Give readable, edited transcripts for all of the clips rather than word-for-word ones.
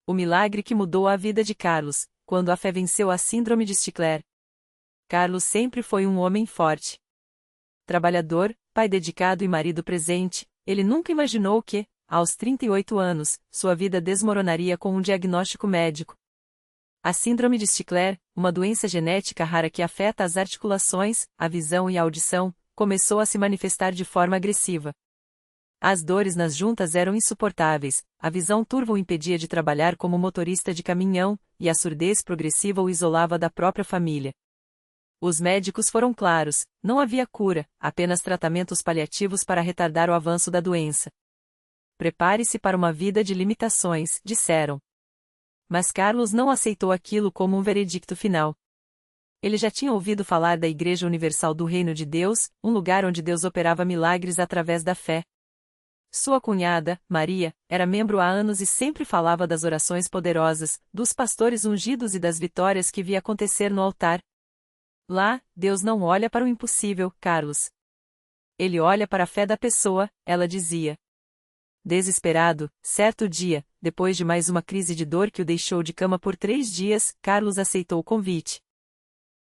O milagre que mudou a vida de Carlos, quando a fé venceu a síndrome de Stickler. Carlos sempre foi um homem forte. Trabalhador, pai dedicado e marido presente, ele nunca imaginou que, aos 38 anos, sua vida desmoronaria com um diagnóstico médico. A síndrome de Stickler, uma doença genética rara que afeta as articulações, a visão e a audição, começou a se manifestar de forma agressiva. As dores nas juntas eram insuportáveis, a visão turva o impedia de trabalhar como motorista de caminhão, e a surdez progressiva o isolava da própria família. Os médicos foram claros, não havia cura, apenas tratamentos paliativos para retardar o avanço da doença. Prepare-se para uma vida de limitações, disseram. Mas Carlos não aceitou aquilo como um veredicto final. Ele já tinha ouvido falar da Igreja Universal do Reino de Deus, um lugar onde Deus operava milagres através da fé. Sua cunhada, Maria, era membro há anos e sempre falava das orações poderosas, dos pastores ungidos e das vitórias que via acontecer no altar. Lá, Deus não olha para o impossível, Carlos. Ele olha para a fé da pessoa, ela dizia. Desesperado, certo dia, depois de mais uma crise de dor que o deixou de cama por 3 dias, Carlos aceitou o convite.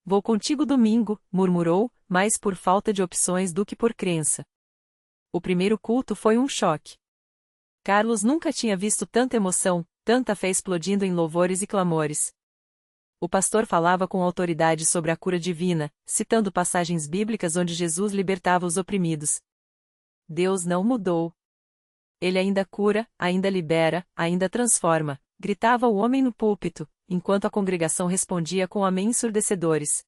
Vou contigo domingo, murmurou, mais por falta de opções do que por crença. O primeiro culto foi um choque. Carlos nunca tinha visto tanta emoção, tanta fé explodindo em louvores e clamores. O pastor falava com autoridade sobre a cura divina, citando passagens bíblicas onde Jesus libertava os oprimidos. Deus não mudou. Ele ainda cura, ainda libera, ainda transforma, gritava o homem no púlpito, enquanto a congregação respondia com amém ensurdecedores.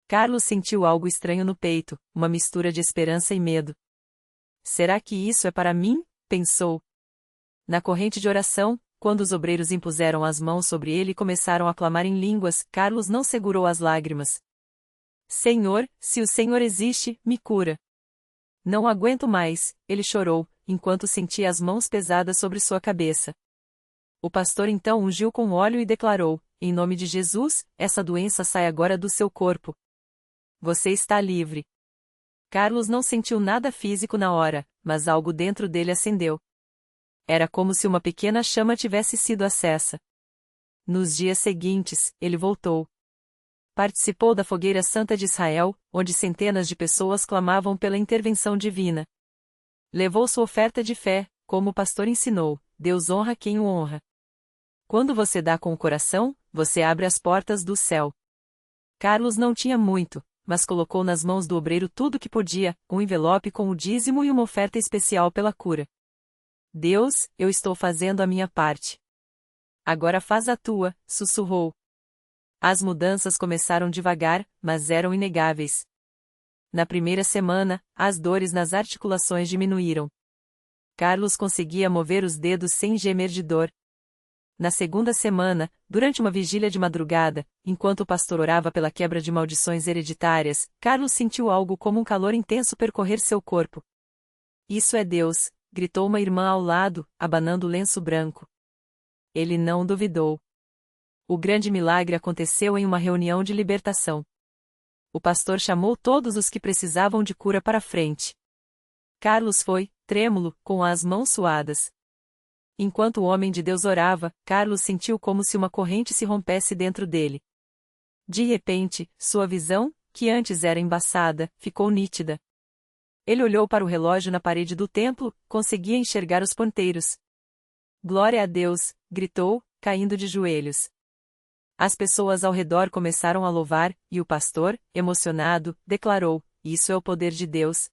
Carlos sentiu algo estranho no peito, uma mistura de esperança e medo. Será que isso é para mim? Pensou. Na corrente de oração, quando os obreiros impuseram as mãos sobre ele e começaram a clamar em línguas, Carlos não segurou as lágrimas. Senhor, se o Senhor existe, me cura. Não aguento mais, ele chorou, enquanto sentia as mãos pesadas sobre sua cabeça. O pastor então ungiu com óleo e declarou, em nome de Jesus, essa doença sai agora do seu corpo. Você está livre. Carlos não sentiu nada físico na hora, mas algo dentro dele acendeu. Era como se uma pequena chama tivesse sido acesa. Nos dias seguintes, ele voltou. Participou da Fogueira Santa de Israel, onde centenas de pessoas clamavam pela intervenção divina. Levou sua oferta de fé, como o pastor ensinou, Deus honra quem o honra. Quando você dá com o coração, você abre as portas do céu. Carlos não tinha muito, mas colocou nas mãos do obreiro tudo o que podia, um envelope com o dízimo e uma oferta especial pela cura. Deus, eu estou fazendo a minha parte. Agora faz a tua, sussurrou. As mudanças começaram devagar, mas eram inegáveis. Na primeira semana, as dores nas articulações diminuíram. Carlos conseguia mover os dedos sem gemer de dor. Na segunda semana, durante uma vigília de madrugada, enquanto o pastor orava pela quebra de maldições hereditárias, Carlos sentiu algo como um calor intenso percorrer seu corpo. Isso é Deus, gritou uma irmã ao lado, abanando o lenço branco. Ele não duvidou. O grande milagre aconteceu em uma reunião de libertação. O pastor chamou todos os que precisavam de cura para a frente. Carlos foi, trêmulo, com as mãos suadas. Enquanto o homem de Deus orava, Carlos sentiu como se uma corrente se rompesse dentro dele. De repente, sua visão, que antes era embaçada, ficou nítida. Ele olhou para o relógio na parede do templo, conseguia enxergar os ponteiros. Glória a Deus, gritou, caindo de joelhos. As pessoas ao redor começaram a louvar, e o pastor, emocionado, declarou, isso é o poder de Deus.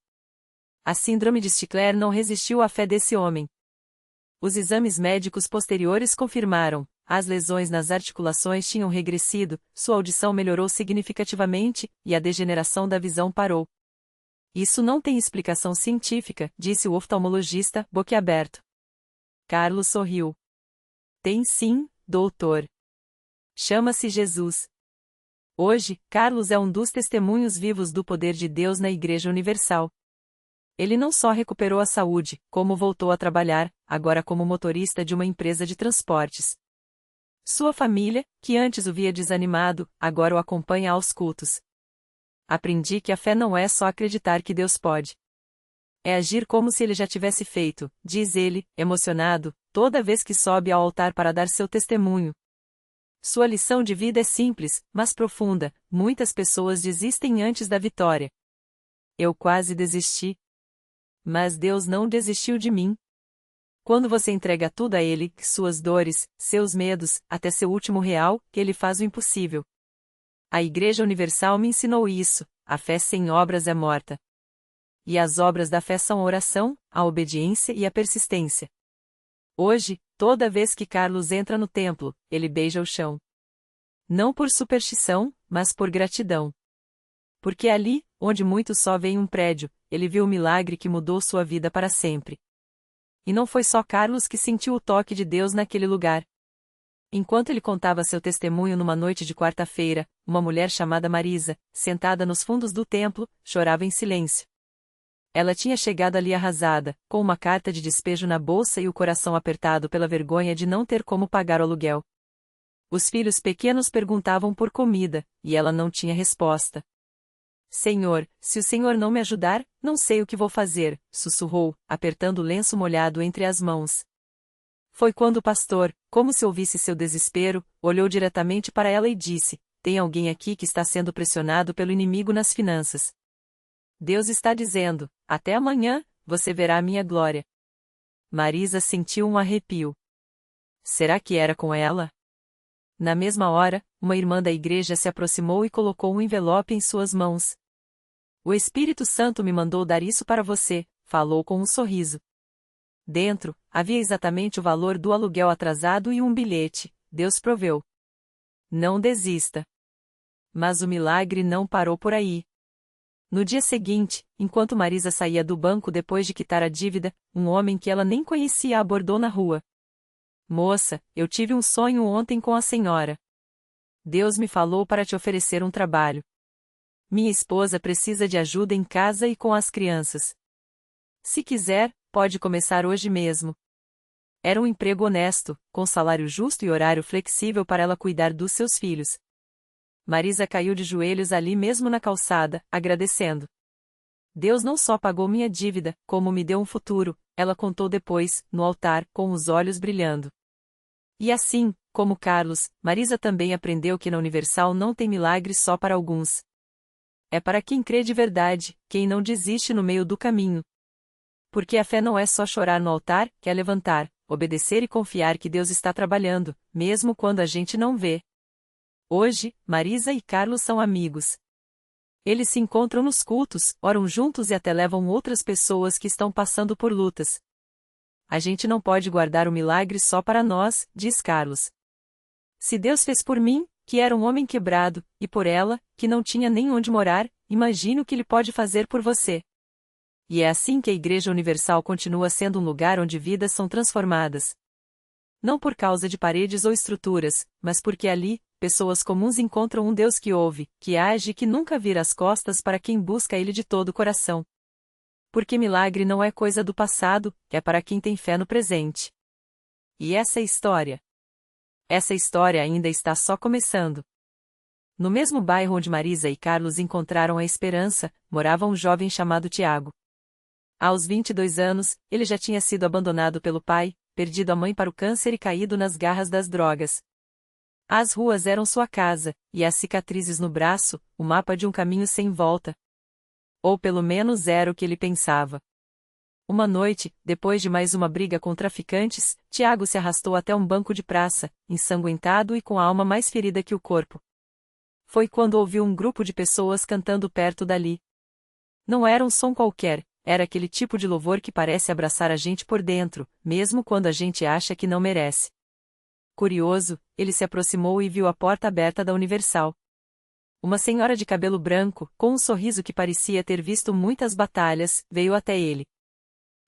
A síndrome de Stickler não resistiu à fé desse homem. Os exames médicos posteriores confirmaram, as lesões nas articulações tinham regressido, sua audição melhorou significativamente, e a degeneração da visão parou. Isso não tem explicação científica, disse o oftalmologista, boquiaberto. Carlos sorriu. Tem sim, doutor. Chama-se Jesus. Hoje, Carlos é um dos testemunhos vivos do poder de Deus na Igreja Universal. Ele não só recuperou a saúde, como voltou a trabalhar, agora como motorista de uma empresa de transportes. Sua família, que antes o via desanimado, agora o acompanha aos cultos. Aprendi que a fé não é só acreditar que Deus pode. É agir como se ele já tivesse feito, diz ele, emocionado, toda vez que sobe ao altar para dar seu testemunho. Sua lição de vida é simples, mas profunda. Muitas pessoas desistem antes da vitória. Eu quase desisti. Mas Deus não desistiu de mim. Quando você entrega tudo a Ele, suas dores, seus medos, até seu último real, Ele faz o impossível. A Igreja Universal me ensinou isso: a fé sem obras é morta. E as obras da fé são a oração, a obediência e a persistência. Hoje, toda vez que Carlos entra no templo, ele beija o chão. Não por superstição, mas por gratidão. Porque ali, onde muitos só veem um prédio, ele viu o milagre que mudou sua vida para sempre. E não foi só Carlos que sentiu o toque de Deus naquele lugar. Enquanto ele contava seu testemunho numa noite de quarta-feira, uma mulher chamada Marisa, sentada nos fundos do templo, chorava em silêncio. Ela tinha chegado ali arrasada, com uma carta de despejo na bolsa e o coração apertado pela vergonha de não ter como pagar o aluguel. Os filhos pequenos perguntavam por comida, e ela não tinha resposta. Senhor, se o Senhor não me ajudar, não sei o que vou fazer, sussurrou, apertando o lenço molhado entre as mãos. Foi quando o pastor, como se ouvisse seu desespero, olhou diretamente para ela e disse: tem alguém aqui que está sendo pressionado pelo inimigo nas finanças. Deus está dizendo: até amanhã, você verá a minha glória. Marisa sentiu um arrepio. Será que era com ela? Na mesma hora, uma irmã da igreja se aproximou e colocou um envelope em suas mãos. O Espírito Santo me mandou dar isso para você, falou com um sorriso. Dentro, havia exatamente o valor do aluguel atrasado e um bilhete. Deus proveu. Não desista. Mas o milagre não parou por aí. No dia seguinte, enquanto Marisa saía do banco depois de quitar a dívida, um homem que ela nem conhecia a abordou na rua. Moça, eu tive um sonho ontem com a senhora. Deus me falou para te oferecer um trabalho. Minha esposa precisa de ajuda em casa e com as crianças. Se quiser, pode começar hoje mesmo. Era um emprego honesto, com salário justo e horário flexível para ela cuidar dos seus filhos. Marisa caiu de joelhos ali mesmo na calçada, agradecendo. Deus não só pagou minha dívida, como me deu um futuro, ela contou depois, no altar, com os olhos brilhando. E assim, como Carlos, Marisa também aprendeu que na Universal não tem milagres só para alguns. É para quem crê de verdade, quem não desiste no meio do caminho. Porque a fé não é só chorar no altar, é levantar, obedecer e confiar que Deus está trabalhando, mesmo quando a gente não vê. Hoje, Marisa e Carlos são amigos. Eles se encontram nos cultos, oram juntos e até levam outras pessoas que estão passando por lutas. A gente não pode guardar o milagre só para nós, diz Carlos. Se Deus fez por mim, que era um homem quebrado, e por ela, que não tinha nem onde morar, imagine o que Ele pode fazer por você. E é assim que a Igreja Universal continua sendo um lugar onde vidas são transformadas. Não por causa de paredes ou estruturas, mas porque ali, pessoas comuns encontram um Deus que ouve, que age e que nunca vira as costas para quem busca Ele de todo o coração. Porque milagre não é coisa do passado, é para quem tem fé no presente. E essa é a história. Essa história ainda está só começando. No mesmo bairro onde Marisa e Carlos encontraram a esperança, morava um jovem chamado Tiago. Aos 22 anos, ele já tinha sido abandonado pelo pai, perdido a mãe para o câncer e caído nas garras das drogas. As ruas eram sua casa, e as cicatrizes no braço, o mapa de um caminho sem volta. Ou pelo menos era o que ele pensava. Uma noite, depois de mais uma briga com traficantes, Tiago se arrastou até um banco de praça, ensanguentado e com a alma mais ferida que o corpo. Foi quando ouviu um grupo de pessoas cantando perto dali. Não era um som qualquer, era aquele tipo de louvor que parece abraçar a gente por dentro, mesmo quando a gente acha que não merece. Curioso, ele se aproximou e viu a porta aberta da Universal. Uma senhora de cabelo branco, com um sorriso que parecia ter visto muitas batalhas, veio até ele.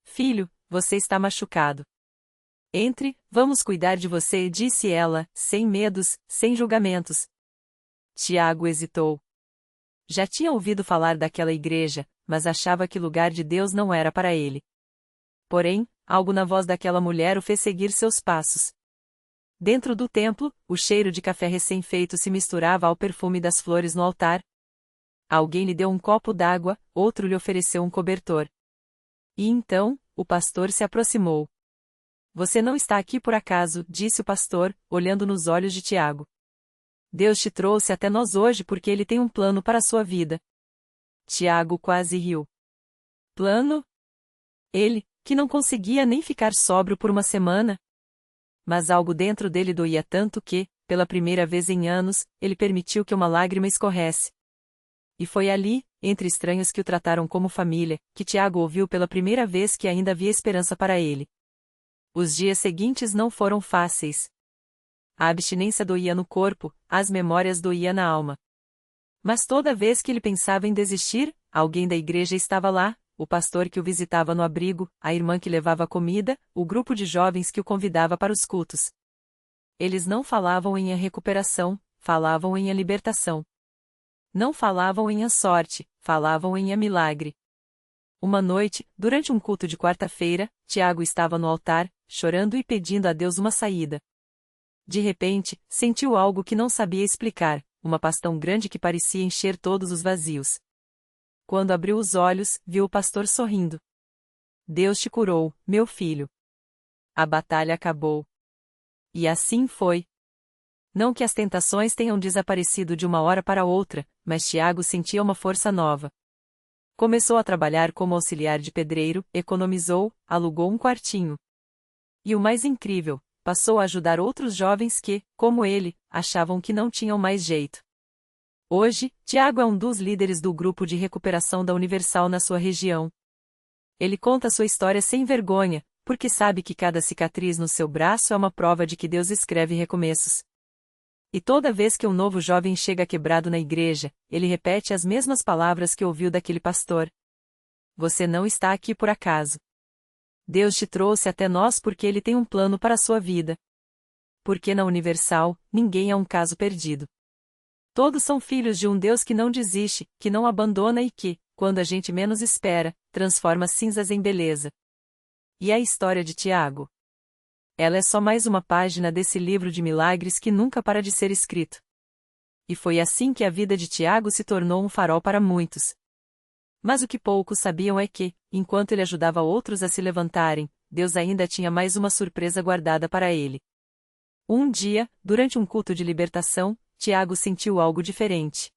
Filho, você está machucado. Entre, vamos cuidar de você, disse ela, sem medos, sem julgamentos. Tiago hesitou. Já tinha ouvido falar daquela igreja, mas achava que lugar de Deus não era para ele. Porém, algo na voz daquela mulher o fez seguir seus passos. Dentro do templo, o cheiro de café recém-feito se misturava ao perfume das flores no altar. Alguém lhe deu um copo d'água, outro lhe ofereceu um cobertor. E então, o pastor se aproximou. Você não está aqui por acaso, disse o pastor, olhando nos olhos de Tiago. Deus te trouxe até nós hoje porque Ele tem um plano para a sua vida. Tiago quase riu. Plano? Ele, que não conseguia nem ficar sóbrio por uma semana? Mas algo dentro dele doía tanto que, pela primeira vez em anos, ele permitiu que uma lágrima escorresse. E foi ali, entre estranhos que o trataram como família, que Tiago ouviu pela primeira vez que ainda havia esperança para ele. Os dias seguintes não foram fáceis. A abstinência doía no corpo, as memórias doía na alma. Mas toda vez que ele pensava em desistir, alguém da igreja estava lá, o pastor que o visitava no abrigo, a irmã que levava comida, o grupo de jovens que o convidava para os cultos. Eles não falavam em a recuperação, falavam em a libertação. Não falavam em a sorte, falavam em a milagre. Uma noite, durante um culto de quarta-feira, Tiago estava no altar, chorando e pedindo a Deus uma saída. De repente, sentiu algo que não sabia explicar, uma paz tão grande que parecia encher todos os vazios. Quando abriu os olhos, viu o pastor sorrindo. Deus te curou, meu filho. A batalha acabou. E assim foi. Não que as tentações tenham desaparecido de uma hora para outra, mas Tiago sentia uma força nova. Começou a trabalhar como auxiliar de pedreiro, economizou, alugou um quartinho. E o mais incrível, passou a ajudar outros jovens que, como ele, achavam que não tinham mais jeito. Hoje, Tiago é um dos líderes do grupo de recuperação da Universal na sua região. Ele conta sua história sem vergonha, porque sabe que cada cicatriz no seu braço é uma prova de que Deus escreve recomeços. E toda vez que um novo jovem chega quebrado na igreja, ele repete as mesmas palavras que ouviu daquele pastor. Você não está aqui por acaso. Deus te trouxe até nós porque Ele tem um plano para a sua vida. Porque na Universal, ninguém é um caso perdido. Todos são filhos de um Deus que não desiste, que não abandona e que, quando a gente menos espera, transforma cinzas em beleza. E a história de Tiago? Ela é só mais uma página desse livro de milagres que nunca para de ser escrito. E foi assim que a vida de Tiago se tornou um farol para muitos. Mas o que poucos sabiam é que, enquanto ele ajudava outros a se levantarem, Deus ainda tinha mais uma surpresa guardada para ele. Um dia, durante um culto de libertação, Tiago sentiu algo diferente.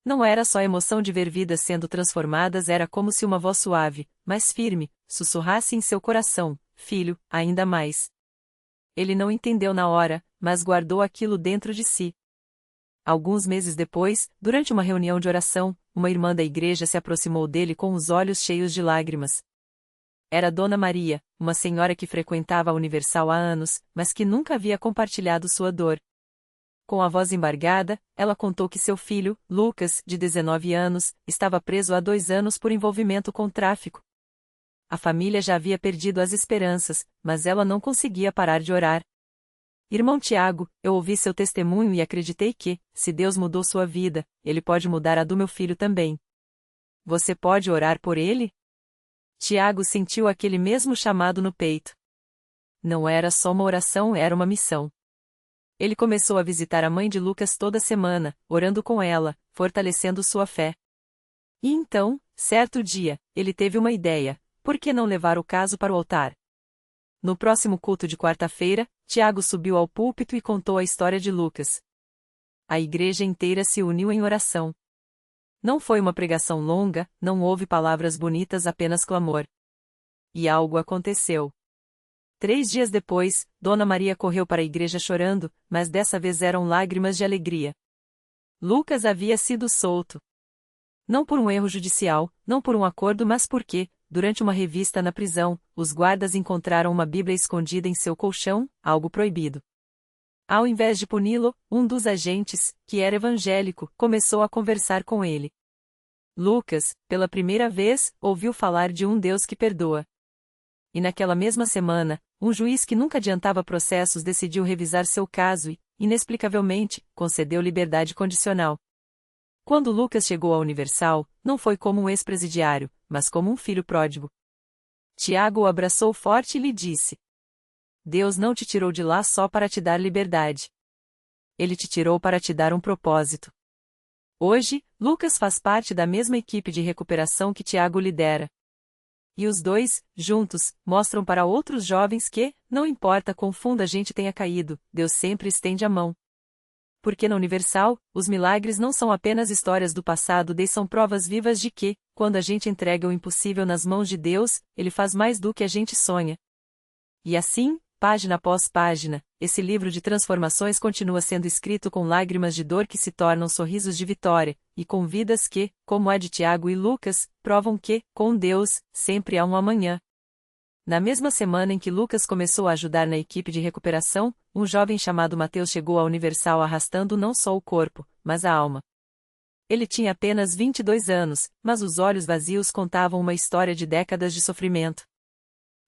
Não era só a emoção de ver vidas sendo transformadas, era como se uma voz suave, mas firme, sussurrasse em seu coração: Filho, ainda mais. Ele não entendeu na hora, mas guardou aquilo dentro de si. Alguns meses depois, durante uma reunião de oração, uma irmã da igreja se aproximou dele com os olhos cheios de lágrimas. Era Dona Maria, uma senhora que frequentava a Universal há anos, mas que nunca havia compartilhado sua dor. Com a voz embargada, ela contou que seu filho, Lucas, de 19 anos, estava preso há 2 anos por envolvimento com tráfico. A família já havia perdido as esperanças, mas ela não conseguia parar de orar. Irmão Tiago, eu ouvi seu testemunho e acreditei que, se Deus mudou sua vida, Ele pode mudar a do meu filho também. Você pode orar por ele? Tiago sentiu aquele mesmo chamado no peito. Não era só uma oração, era uma missão. Ele começou a visitar a mãe de Lucas toda semana, orando com ela, fortalecendo sua fé. E então, certo dia, ele teve uma ideia: por que não levar o caso para o altar? No próximo culto de quarta-feira, Tiago subiu ao púlpito e contou a história de Lucas. A igreja inteira se uniu em oração. Não foi uma pregação longa, não houve palavras bonitas, apenas clamor. E algo aconteceu. 3 dias depois, Dona Maria correu para a igreja chorando, mas dessa vez eram lágrimas de alegria. Lucas havia sido solto. Não por um erro judicial, não por um acordo, mas porque, durante uma revista na prisão, os guardas encontraram uma Bíblia escondida em seu colchão, algo proibido. Ao invés de puni-lo, um dos agentes, que era evangélico, começou a conversar com ele. Lucas, pela primeira vez, ouviu falar de um Deus que perdoa. E naquela mesma semana, um juiz que nunca adiantava processos decidiu revisar seu caso e, inexplicavelmente, concedeu liberdade condicional. Quando Lucas chegou à Universal, não foi como um ex-presidiário, mas como um filho pródigo. Tiago o abraçou forte e lhe disse: Deus não te tirou de lá só para te dar liberdade. Ele te tirou para te dar um propósito. Hoje, Lucas faz parte da mesma equipe de recuperação que Tiago lidera. E os dois, juntos, mostram para outros jovens que, não importa quão fundo a gente tenha caído, Deus sempre estende a mão. Porque na Universal, os milagres não são apenas histórias do passado, são provas vivas de que, quando a gente entrega o impossível nas mãos de Deus, Ele faz mais do que a gente sonha. E assim, página após página, esse livro de transformações continua sendo escrito com lágrimas de dor que se tornam sorrisos de vitória, e com vidas que, como a de Tiago e Lucas, provam que, com Deus, sempre há um amanhã. Na mesma semana em que Lucas começou a ajudar na equipe de recuperação, um jovem chamado Mateus chegou à Universal arrastando não só o corpo, mas a alma. Ele tinha apenas 22 anos, mas os olhos vazios contavam uma história de décadas de sofrimento.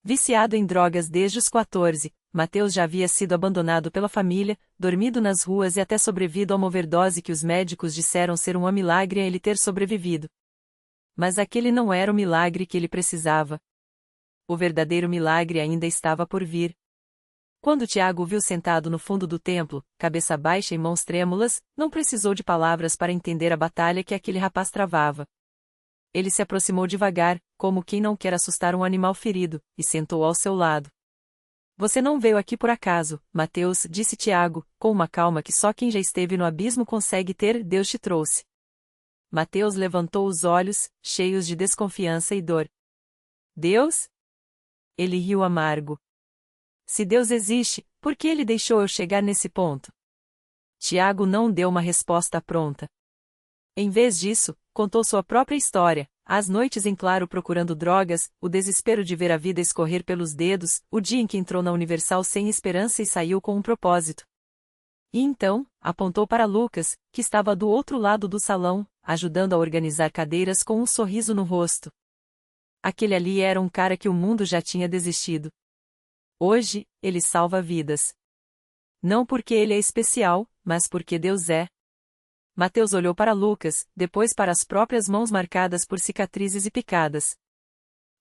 Viciado em drogas desde os 14, Mateus já havia sido abandonado pela família, dormido nas ruas e até sobrevivido a uma overdose que os médicos disseram ser um milagre a ele ter sobrevivido. Mas aquele não era o milagre que ele precisava. O verdadeiro milagre ainda estava por vir. Quando Tiago o viu sentado no fundo do templo, cabeça baixa e mãos trêmulas, não precisou de palavras para entender a batalha que aquele rapaz travava. Ele se aproximou devagar, como quem não quer assustar um animal ferido, e sentou ao seu lado. Você não veio aqui por acaso, Mateus, disse Tiago, com uma calma que só quem já esteve no abismo consegue ter. Deus te trouxe. Mateus levantou os olhos, cheios de desconfiança e dor. Deus? Ele riu amargo. Se Deus existe, por que ele deixou eu chegar nesse ponto? Tiago não deu uma resposta pronta. Em vez disso, contou sua própria história, as noites em claro procurando drogas, o desespero de ver a vida escorrer pelos dedos, o dia em que entrou na Universal sem esperança e saiu com um propósito. E então, apontou para Lucas, que estava do outro lado do salão, ajudando a organizar cadeiras com um sorriso no rosto. Aquele ali era um cara que o mundo já tinha desistido. Hoje, ele salva vidas. Não porque ele é especial, mas porque Deus é. Mateus olhou para Lucas, depois para as próprias mãos marcadas por cicatrizes e picadas.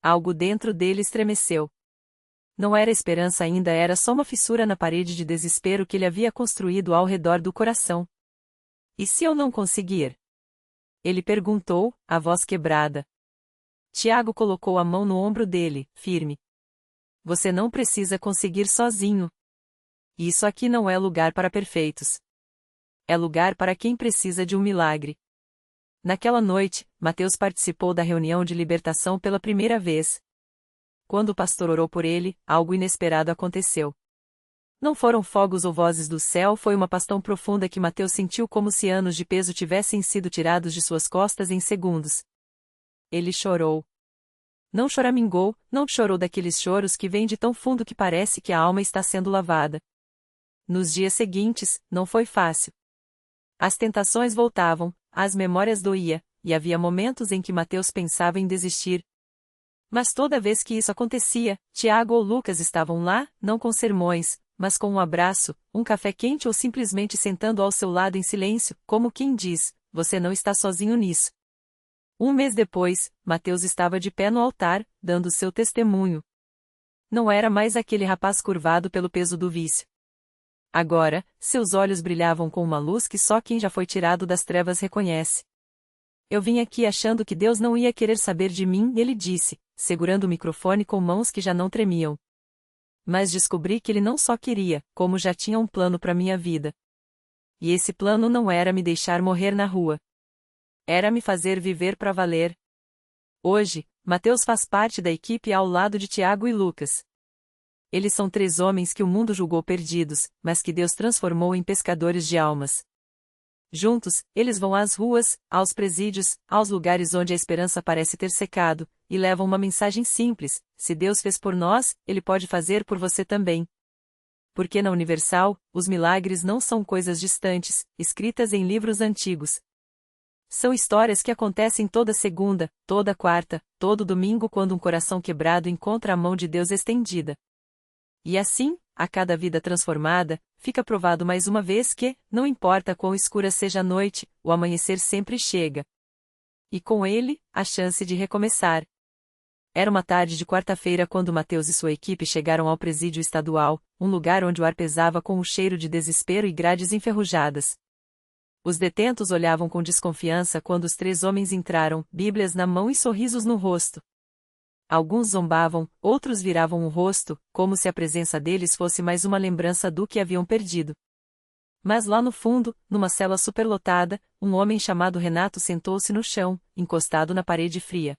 Algo dentro dele estremeceu. Não era esperança ainda, era só uma fissura na parede de desespero que ele havia construído ao redor do coração. E se eu não conseguir? Ele perguntou, a voz quebrada. Tiago colocou a mão no ombro dele, firme. Você não precisa conseguir sozinho. Isso aqui não é lugar para perfeitos. É lugar para quem precisa de um milagre. Naquela noite, Mateus participou da reunião de libertação pela primeira vez. Quando o pastor orou por ele, algo inesperado aconteceu. Não foram fogos ou vozes do céu, foi uma paz tão profunda que Mateus sentiu como se anos de peso tivessem sido tirados de suas costas em segundos. Ele chorou. Não choramingou, não chorou daqueles choros que vêm de tão fundo que parece que a alma está sendo lavada. Nos dias seguintes, não foi fácil. As tentações voltavam, as memórias doía, e havia momentos em que Mateus pensava em desistir. Mas toda vez que isso acontecia, Tiago ou Lucas estavam lá, não com sermões, mas com um abraço, um café quente ou simplesmente sentando ao seu lado em silêncio, como quem diz, você não está sozinho nisso. Um mês depois, Mateus estava de pé no altar, dando seu testemunho. Não era mais aquele rapaz curvado pelo peso do vício. Agora, seus olhos brilhavam com uma luz que só quem já foi tirado das trevas reconhece. Eu vim aqui achando que Deus não ia querer saber de mim, ele disse, segurando o microfone com mãos que já não tremiam. Mas descobri que ele não só queria, como já tinha um plano para minha vida. E esse plano não era me deixar morrer na rua. Era me fazer viver para valer. Hoje, Mateus faz parte da equipe ao lado de Tiago e Lucas. Eles são 3 homens que o mundo julgou perdidos, mas que Deus transformou em pescadores de almas. Juntos, eles vão às ruas, aos presídios, aos lugares onde a esperança parece ter secado, e levam uma mensagem simples: se Deus fez por nós, Ele pode fazer por você também. Porque na Universal, os milagres não são coisas distantes, escritas em livros antigos. São histórias que acontecem toda segunda, toda quarta, todo domingo quando um coração quebrado encontra a mão de Deus estendida. E assim, a cada vida transformada, fica provado mais uma vez que, não importa quão escura seja a noite, o amanhecer sempre chega. E com ele, a chance de recomeçar. Era uma tarde de quarta-feira quando Mateus e sua equipe chegaram ao presídio estadual, um lugar onde o ar pesava com o cheiro de desespero e grades enferrujadas. Os detentos olhavam com desconfiança quando os 3 homens entraram, bíblias na mão e sorrisos no rosto. Alguns zombavam, outros viravam o rosto, como se a presença deles fosse mais uma lembrança do que haviam perdido. Mas lá no fundo, numa cela superlotada, um homem chamado Renato sentou-se no chão, encostado na parede fria.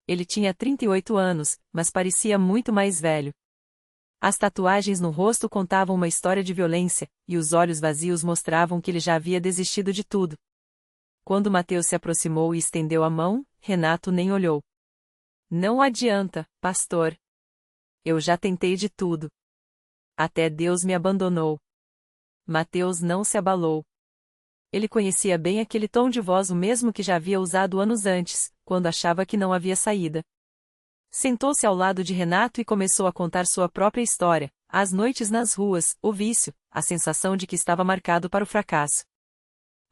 Ele tinha 38 anos, mas parecia muito mais velho. As tatuagens no rosto contavam uma história de violência, e os olhos vazios mostravam que ele já havia desistido de tudo. Quando Mateus se aproximou e estendeu a mão, Renato nem olhou. Não adianta, pastor. Eu já tentei de tudo. Até Deus me abandonou. Mateus não se abalou. Ele conhecia bem aquele tom de voz, o mesmo que já havia usado anos antes, quando achava que não havia saída. Sentou-se ao lado de Renato e começou a contar sua própria história, as noites nas ruas, o vício, a sensação de que estava marcado para o fracasso.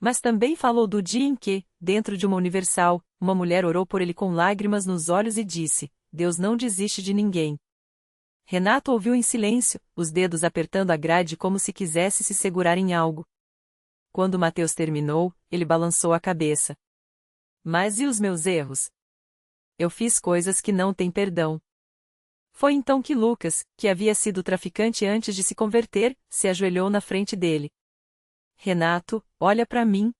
Mas também falou do dia em que, dentro de uma universal, uma mulher orou por ele com lágrimas nos olhos e disse: Deus não desiste de ninguém. Renato ouviu em silêncio, os dedos apertando a grade como se quisesse se segurar em algo. Quando Mateus terminou, ele balançou a cabeça. Mas e os meus erros? Eu fiz coisas que não têm perdão. Foi então que Lucas, que havia sido traficante antes de se converter, se ajoelhou na frente dele. Renato, olha para mim.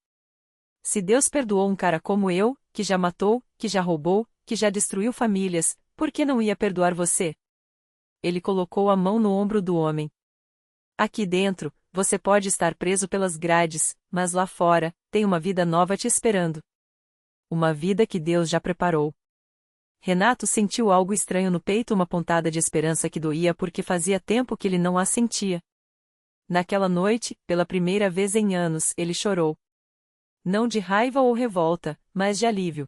Se Deus perdoou um cara como eu, que já matou, que já roubou, que já destruiu famílias, por que não ia perdoar você? Ele colocou a mão no ombro do homem. Aqui dentro, você pode estar preso pelas grades, mas lá fora, tem uma vida nova te esperando. Uma vida que Deus já preparou. Renato sentiu algo estranho no peito, uma pontada de esperança que doía porque fazia tempo que ele não a sentia. Naquela noite, pela primeira vez em anos, ele chorou. Não de raiva ou revolta, mas de alívio.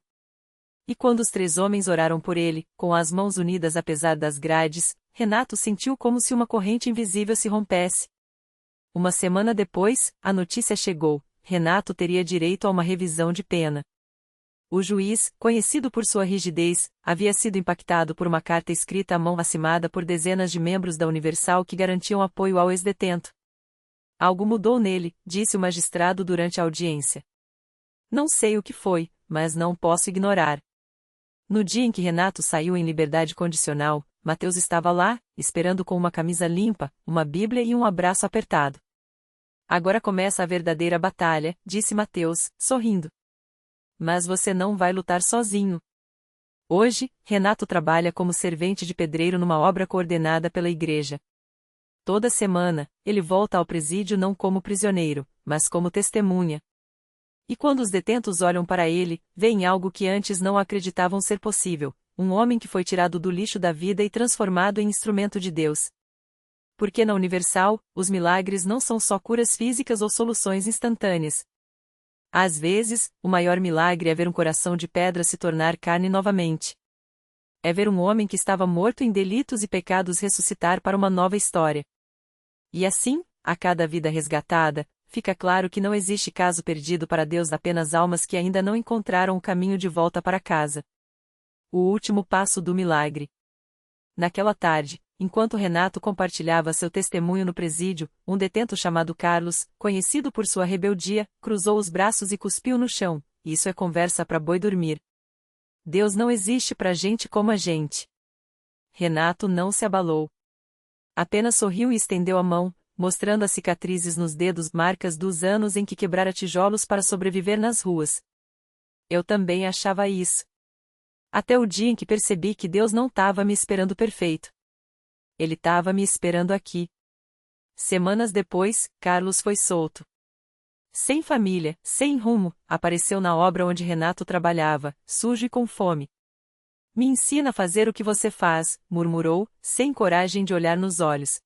E quando os três homens oraram por ele, com as mãos unidas apesar das grades, Renato sentiu como se uma corrente invisível se rompesse. Uma semana depois, a notícia chegou: Renato teria direito a uma revisão de pena. O juiz, conhecido por sua rigidez, havia sido impactado por uma carta escrita à mão assinada por dezenas de membros da Universal que garantiam apoio ao ex-detento. Algo mudou nele, disse o magistrado durante a audiência. Não sei o que foi, mas não posso ignorar. No dia em que Renato saiu em liberdade condicional, Mateus estava lá, esperando com uma camisa limpa, uma Bíblia e um abraço apertado. Agora começa a verdadeira batalha, disse Mateus, sorrindo. Mas você não vai lutar sozinho. Hoje, Renato trabalha como servente de pedreiro numa obra coordenada pela igreja. Toda semana, ele volta ao presídio não como prisioneiro, mas como testemunha. E quando os detentos olham para ele, veem algo que antes não acreditavam ser possível: um homem que foi tirado do lixo da vida e transformado em instrumento de Deus. Porque na Universal, os milagres não são só curas físicas ou soluções instantâneas. Às vezes, o maior milagre é ver um coração de pedra se tornar carne novamente. É ver um homem que estava morto em delitos e pecados ressuscitar para uma nova história. E assim, a cada vida resgatada, fica claro que não existe caso perdido para Deus, apenas almas que ainda não encontraram o caminho de volta para casa. O último passo do milagre. Naquela tarde, enquanto Renato compartilhava seu testemunho no presídio, um detento chamado Carlos, conhecido por sua rebeldia, cruzou os braços e cuspiu no chão. Isso é conversa para boi dormir. Deus não existe para gente como a gente. Renato não se abalou. Apenas sorriu e estendeu a mão, mostrando as cicatrizes nos dedos, marcas dos anos em que quebrara tijolos para sobreviver nas ruas. Eu também achava isso. Até o dia em que percebi que Deus não estava me esperando perfeito. Ele estava me esperando aqui. Semanas depois, Carlos foi solto. Sem família, sem rumo, apareceu na obra onde Renato trabalhava, sujo e com fome. Me ensina a fazer o que você faz, murmurou, sem coragem de olhar nos olhos.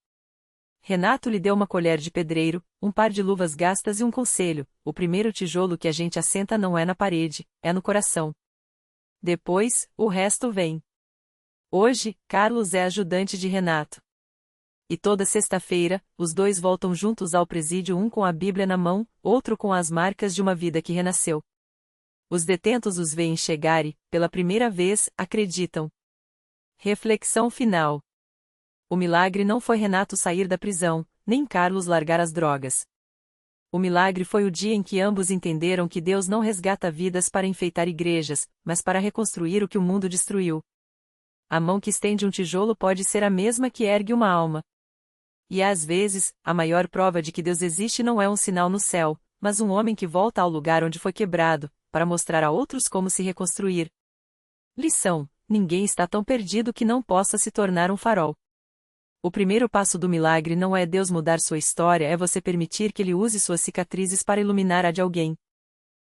Renato lhe deu uma colher de pedreiro, um par de luvas gastas e um conselho: o primeiro tijolo que a gente assenta não é na parede, é no coração. Depois, o resto vem. Hoje, Carlos é ajudante de Renato. E toda sexta-feira, os dois voltam juntos ao presídio, um com a Bíblia na mão, outro com as marcas de uma vida que renasceu. Os detentos os veem chegar e, pela primeira vez, acreditam. Reflexão final. O milagre não foi Renato sair da prisão, nem Carlos largar as drogas. O milagre foi o dia em que ambos entenderam que Deus não resgata vidas para enfeitar igrejas, mas para reconstruir o que o mundo destruiu. A mão que estende um tijolo pode ser a mesma que ergue uma alma. E às vezes, a maior prova de que Deus existe não é um sinal no céu, mas um homem que volta ao lugar onde foi quebrado, para mostrar a outros como se reconstruir. Lição: ninguém está tão perdido que não possa se tornar um farol. O primeiro passo do milagre não é Deus mudar sua história, é você permitir que Ele use suas cicatrizes para iluminar a de alguém.